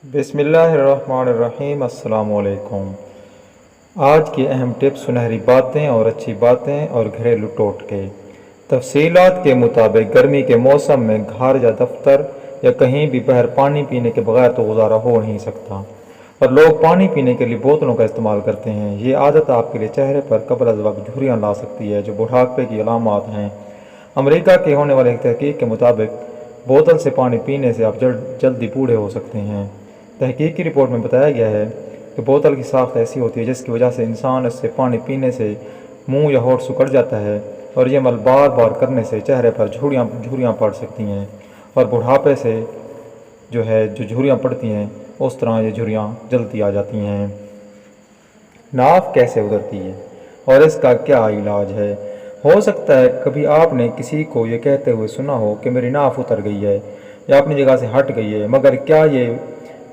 बिस्मिल्लाहिर्रहमानिर्रहीम। अस्सलाम वालेकुम। आज की अहम टिप्स सुनहरी बातें और अच्छी बातें और घरेलू टोटके। तफसीलात के मुताबिक गर्मी के मौसम में घर या दफ्तर या कहीं भी बाहर पानी पीने के बगैर तो गुजारा हो नहीं सकता, और लोग पानी पीने के लिए बोतलों का इस्तेमाल करते हैं। ये आदत आपके लिए चेहरे पर कबल अज़ वक्त झुर्रियाँ ला सकती है, जो बुढ़ापे की अलामात हैं। अमेरिका के होने वाले एक तहकीक के मुताबिक बोतल से पानी पीने से आप जल्दी बूढ़े हो सकते हैं। तहकीक की रिपोर्ट में बताया गया है कि बोतल की साख्त ऐसी होती है जिसकी वजह से इंसान इससे पानी पीने से मुंह या होठ सिकुड़ जाता है, और ये अमल बार बार करने से चेहरे पर झुर्रियाँ पड़ सकती हैं, और बुढ़ापे से जो झुर्रियाँ पड़ती हैं उस तरह ये झुर्रियाँ जल्दी आ जाती हैं। नाफ कैसे उतरती है और इसका क्या इलाज है? हो सकता है कभी आपने किसी को ये कहते हुए सुना हो कि मेरी नाफ उतर गई है या अपनी जगह से हट गई है, मगर क्या ये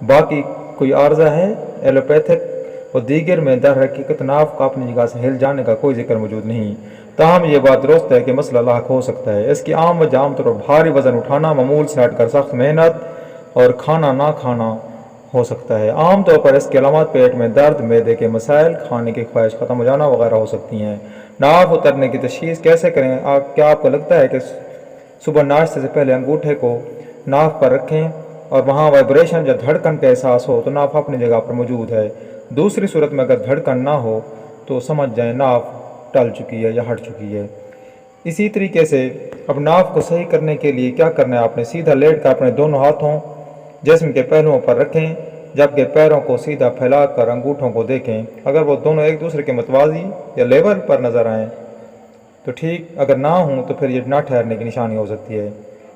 बाकी कोई आर्जा है? एलोपैथिक और दीगर में दर हकीकत नाफ का अपनी जगह से हिल जाने का कोई जिक्र मौजूद नहीं। ताहम ये बात दुरुस्त है कि मसला लाक हो सकता है। इसकी आम वजह आमतौर पर भारी वजन उठाना, मामूल से हटकर सख्त मेहनत और खाना ना खाना हो सकता है। आम तौर पर इसके अलामत पेट में दर्द, मैदे के मसाइल, खाने की ख्वाहिश ख़त्म हो जाना वगैरह हो सकती हैं। नाफ उतरने की तशख़ीस कैसे करें? क्या आपको लगता है कि सुबह नाश्ते से पहले अंगूठे को नाफ पर रखें और वहाँ वाइब्रेशन या धड़कन का एहसास हो तो नाफ अपनी जगह पर मौजूद है। दूसरी सूरत में अगर धड़कन ना हो तो समझ जाएं नाफ टल चुकी है या हट चुकी है। इसी तरीके से अब नाफ को सही करने के लिए क्या करना है? आपने सीधा लेट कर अपने दोनों हाथों जिस्म के पहलुओं पर रखें, जबकि पैरों को सीधा फैलाकर अंगूठों को देखें। अगर वो दोनों एक दूसरे के मतवाजी या लेवल पर नज़र आएँ तो ठीक, अगर ना हों तो फिर ये ना ठहरने की निशानी हो सकती है।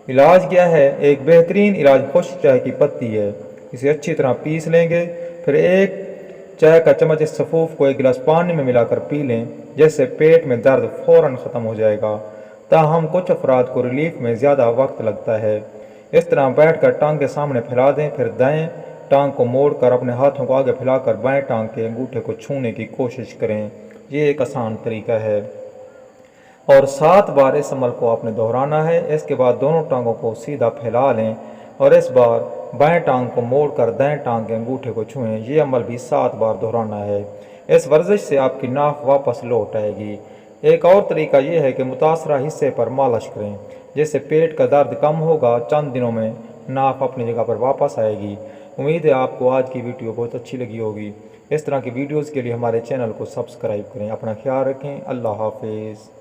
इलाज क्या है? एक बेहतरीन इलाज खुश्क चाय की पत्ती है। इसे अच्छी तरह पीस लेंगे, फिर एक चाय का चम्मच इस सफ़ूफ को एक गिलास पानी में मिलाकर पी लें, जिससे पेट में दर्द फ़ौरन ख़त्म हो जाएगा। ताहम कुछ अफराद को रिलीफ में ज़्यादा वक्त लगता है। इस तरह बैठकर टांग के सामने फैला दें, फिर दाएं टांग को मोड़कर अपने हाथों को आगे फैलाकर बाएं टांग के अंगूठे को छूने की कोशिश करें। ये एक आसान तरीका है और 7 बार इस अमल को आपने दोहराना है। इसके बाद दोनों टांगों को सीधा फैला लें और इस बार बाएं टांग को मोड़कर दाएं टांग के अंगूठे को छुएं। ये अमल भी 7 बार दोहराना है। इस वर्जिश से आपकी नाफ वापस लौट आएगी। एक और तरीका यह है कि मुतासरा हिस्से पर मालिश करें, जिससे पेट का दर्द कम होगा। चंद दिनों में नाफ अपनी जगह पर वापस आएगी। उम्मीद है आपको आज की वीडियो बहुत अच्छी लगी होगी। इस तरह की वीडियोज़ के लिए हमारे चैनल को सब्सक्राइब करें। अपना ख्याल रखें। अल्लाह हाफिज़।